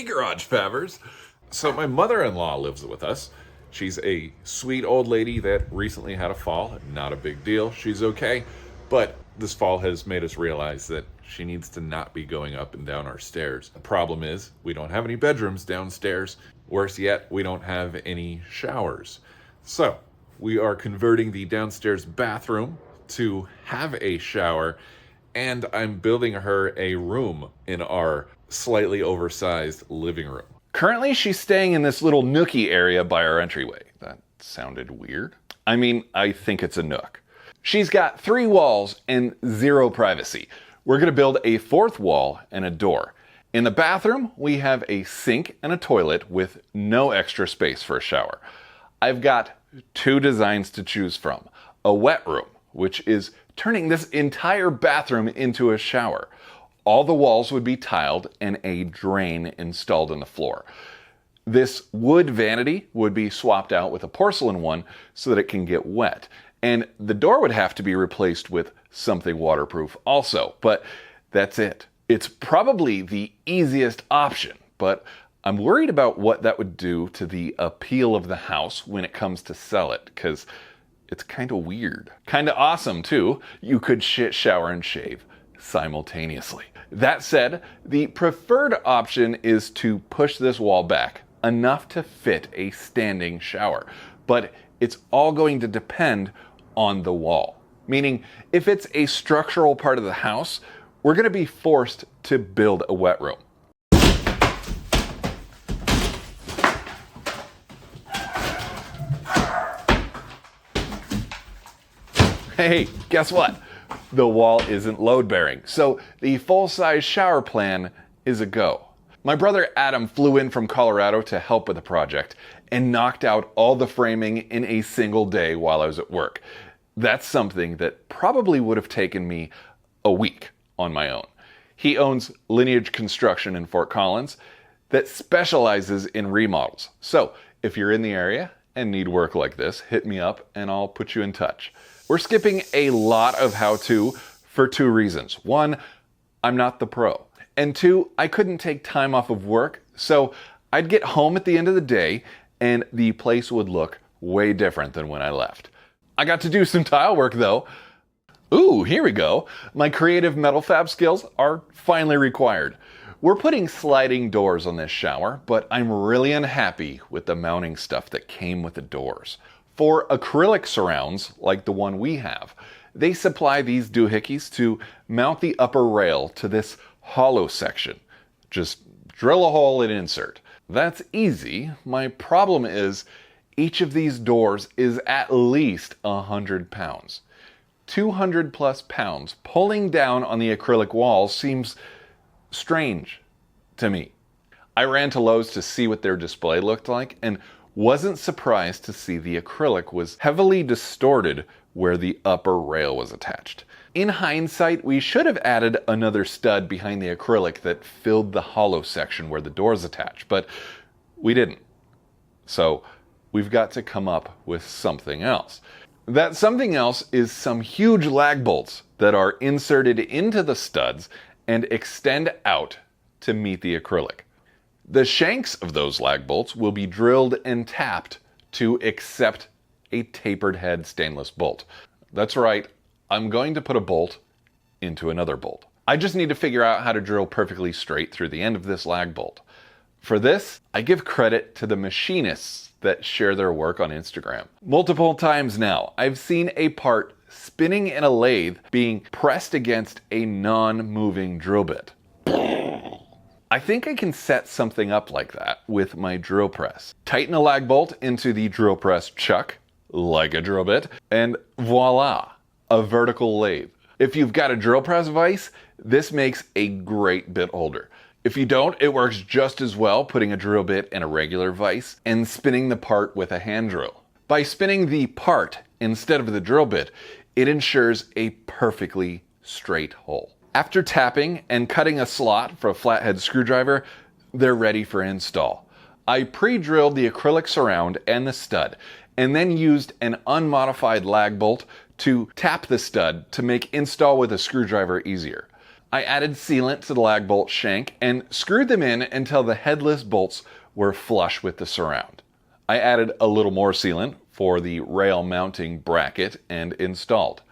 Hey, Garage Favors! So my mother-in-law lives with us. She's a sweet old lady that recently had a fall. Not a big deal. She's okay. But this fall has made us realize that she needs to not be going up and down our stairs. The problem is we don't have any bedrooms downstairs. Worse yet, we don't have any showers. So we are converting the downstairs bathroom to have a shower, and I'm building her a room in our slightly oversized living room. Currently, she's staying in this little nookie area by our entryway. That sounded weird. I mean, I think it's a nook. She's got 3 walls and 0 privacy. We're gonna build a 4th wall and a door. In the bathroom, we have a sink and a toilet with no extra space for a shower. I've got 2 designs to choose from. A wet room, which is turning this entire bathroom into a shower. All the walls would be tiled and a drain installed in the floor. This wood vanity would be swapped out with a porcelain one so that it can get wet. And the door would have to be replaced with something waterproof also, but that's it. It's probably the easiest option, but I'm worried about what that would do to the appeal of the house when it comes to sell it, because it's kind of weird. Kind of awesome too. You could shit, shower, and shave simultaneously. That said, the preferred option is to push this wall back enough to fit a standing shower, but it's all going to depend on the wall. Meaning, if it's a structural part of the house, we're going to be forced to build a wet room. Hey, guess what? The wall isn't load bearing, so the full-size shower plan is a go. My brother Adam flew in from Colorado to help with the project and knocked out all the framing in a single day while I was at work. That's something that probably would have taken me a week on my own. He owns Lineage Construction in Fort Collins that specializes in remodels. So if you're in the area and need work like this, hit me up and I'll put you in touch. We're skipping a lot of how-to for 2 reasons. 1, I'm not the pro. And 2, I couldn't take time off of work, so I'd get home at the end of the day and the place would look way different than when I left. I got to do some tile work though. Ooh, here we go. My creative metal fab skills are finally required. We're putting sliding doors on this shower, but I'm really unhappy with the mounting stuff that came with the doors. For acrylic surrounds, like the one we have, they supply these doohickeys to mount the upper rail to this hollow section. Just drill a hole and insert. That's easy. My problem is each of these doors is at least 100 pounds. 200 plus pounds pulling down on the acrylic walls seems strange to me. I ran to Lowe's to see what their display looked like and wasn't surprised to see the acrylic was heavily distorted where the upper rail was attached. In hindsight, we should have added another stud behind the acrylic that filled the hollow section where the doors attach, but we didn't. So we've got to come up with something else. That something else is some huge lag bolts that are inserted into the studs and extend out to meet the acrylic. The shanks of those lag bolts will be drilled and tapped to accept a tapered head stainless bolt. That's right, I'm going to put a bolt into another bolt. I just need to figure out how to drill perfectly straight through the end of this lag bolt. For this, I give credit to the machinists that share their work on Instagram. Multiple times now, I've seen a part spinning in a lathe being pressed against a non-moving drill bit. I think I can set something up like that with my drill press. Tighten a lag bolt into the drill press chuck, like a drill bit, and voila, a vertical lathe. If you've got a drill press vise, this makes a great bit holder. If you don't, it works just as well putting a drill bit in a regular vise and spinning the part with a hand drill. By spinning the part instead of the drill bit, it ensures a perfectly straight hole. After tapping and cutting a slot for a flathead screwdriver, they're ready for install. I pre-drilled the acrylic surround and the stud, and then used an unmodified lag bolt to tap the stud to make install with a screwdriver easier. I added sealant to the lag bolt shank and screwed them in until the headless bolts were flush with the surround. I added a little more sealant for the rail mounting bracket and installed.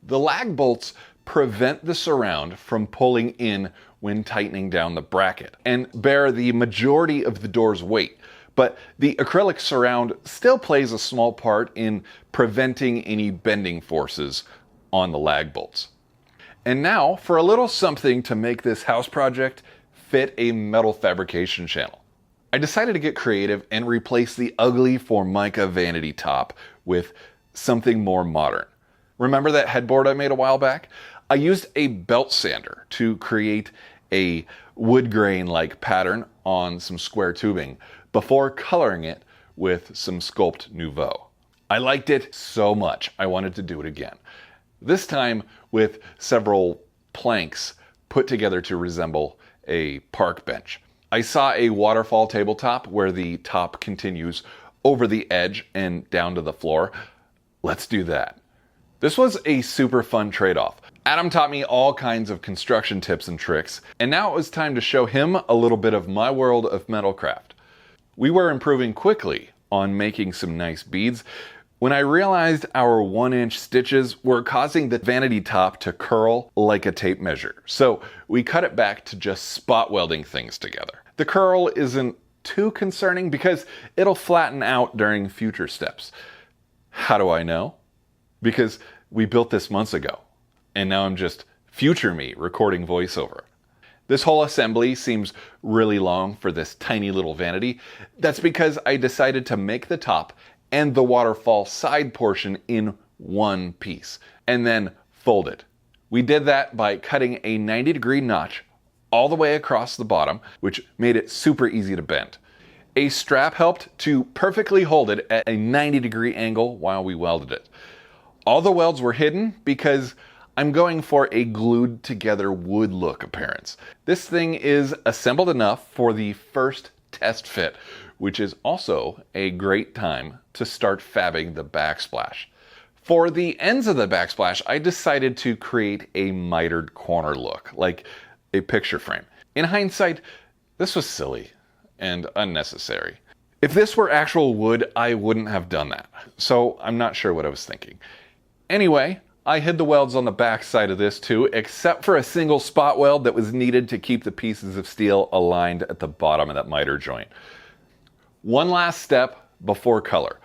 The lag bolts prevent the surround from pulling in when tightening down the bracket and bear the majority of the door's weight, but the acrylic surround still plays a small part in preventing any bending forces on the lag bolts. And now for a little something to make this house project fit a metal fabrication channel. I decided to get creative and replace the ugly Formica vanity top with something more modern. Remember that headboard I made a while back? I used a belt sander to create a wood grain-like pattern on some square tubing before coloring it with some Sculpt Nouveau. I liked it so much I wanted to do it again. This time with several planks put together to resemble a park bench. I saw a waterfall tabletop where the top continues over the edge and down to the floor. Let's do that. This was a super fun trade-off. Adam taught me all kinds of construction tips and tricks, and now it was time to show him a little bit of my world of metalcraft. We were improving quickly on making some nice beads when I realized our 1-inch stitches were causing the vanity top to curl like a tape measure. So we cut it back to just spot welding things together. The curl isn't too concerning because it'll flatten out during future steps. How do I know? Because we built this months ago, and now I'm just future me recording voiceover. This whole assembly seems really long for this tiny little vanity. That's because I decided to make the top and the waterfall side portion in one piece, and then fold it. We did that by cutting a 90-degree notch all the way across the bottom, which made it super easy to bend. A strap helped to perfectly hold it at a 90-degree angle while we welded it. All the welds were hidden because I'm going for a glued together wood look appearance. This thing is assembled enough for the first test fit, which is also a great time to start fabbing the backsplash. For the ends of the backsplash, I decided to create a mitered corner look, like a picture frame. In hindsight, this was silly and unnecessary. If this were actual wood, I wouldn't have done that, so I'm not sure what I was thinking. Anyway, I hid the welds on the back side of this too, except for a single spot weld that was needed to keep the pieces of steel aligned at the bottom of that miter joint. One last step before color.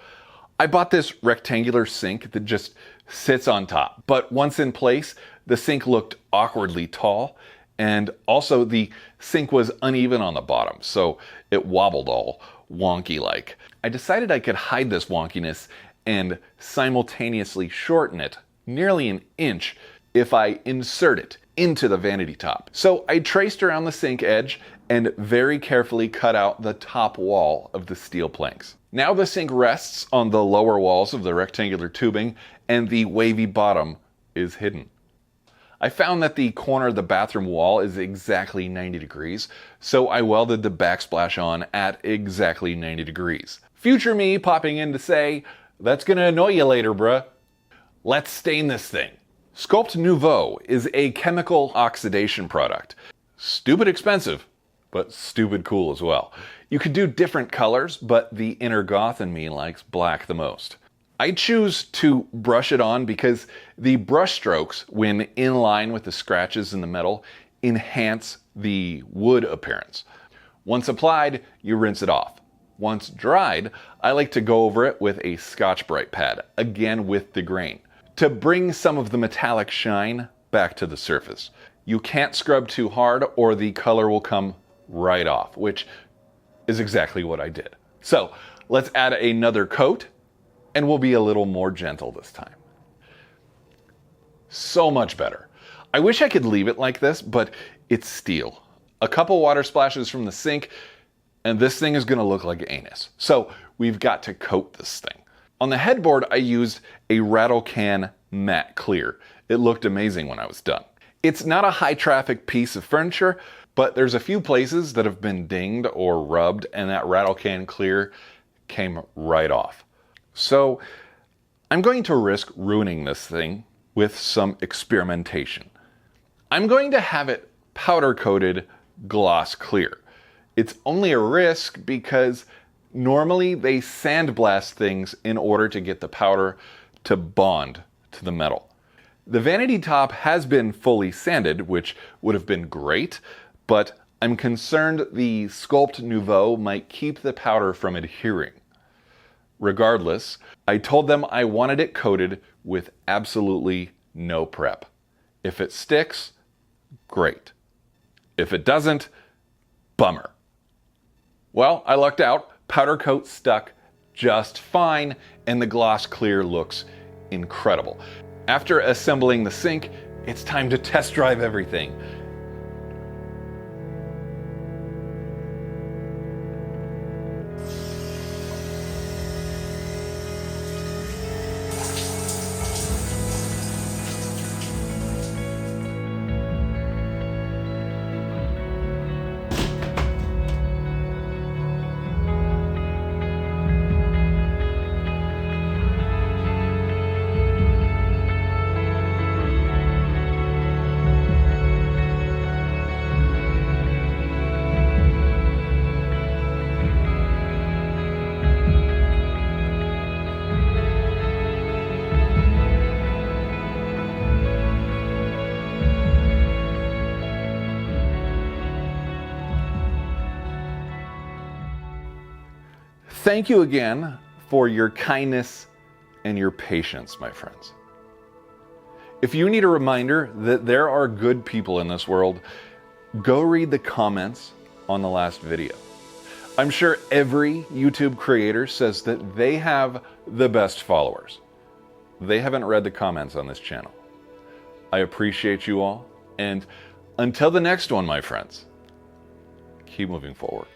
I bought this rectangular sink that just sits on top, but once in place, the sink looked awkwardly tall, and also the sink was uneven on the bottom, so it wobbled all wonky-like. I decided I could hide this wonkiness and simultaneously shorten it nearly an inch if I insert it into the vanity top. So I traced around the sink edge and very carefully cut out the top wall of the steel planks. Now the sink rests on the lower walls of the rectangular tubing and the wavy bottom is hidden. I found that the corner of the bathroom wall is exactly 90 degrees, so I welded the backsplash on at exactly 90 degrees. Future me popping in to say, "That's gonna annoy you later, bruh." Let's stain this thing. Sculpt Nouveau is a chemical oxidation product. Stupid expensive, but stupid cool as well. You could do different colors, but the inner goth in me likes black the most. I choose to brush it on because the brush strokes, when in line with the scratches in the metal, enhance the wood appearance. Once applied, you rinse it off. Once dried, I like to go over it with a Scotch-Brite pad, again with the grain, to bring some of the metallic shine back to the surface. You can't scrub too hard or the color will come right off, which is exactly what I did. So let's add another coat and we'll be a little more gentle this time. So much better. I wish I could leave it like this, but it's steel. A couple water splashes from the sink and this thing is gonna look like anus. So we've got to coat this thing. On the headboard, I used a rattle can matte clear. It looked amazing when I was done. It's not a high traffic piece of furniture, but there's a few places that have been dinged or rubbed and that rattle can clear came right off. So I'm going to risk ruining this thing with some experimentation. I'm going to have it powder coated gloss clear. It's only a risk because normally they sandblast things in order to get the powder to bond to the metal. The vanity top has been fully sanded, which would have been great, but I'm concerned the Sculpt Nouveau might keep the powder from adhering. Regardless, I told them I wanted it coated with absolutely no prep. If it sticks, great. If it doesn't, bummer. Well, I lucked out. Powder coat stuck just fine, and the gloss clear looks incredible. After assembling the sink, it's time to test drive everything. Thank you again for your kindness and your patience, my friends. If you need a reminder that there are good people in this world, go read the comments on the last video. I'm sure every YouTube creator says that they have the best followers. They haven't read the comments on this channel. I appreciate you all, and until the next one, my friends, keep moving forward.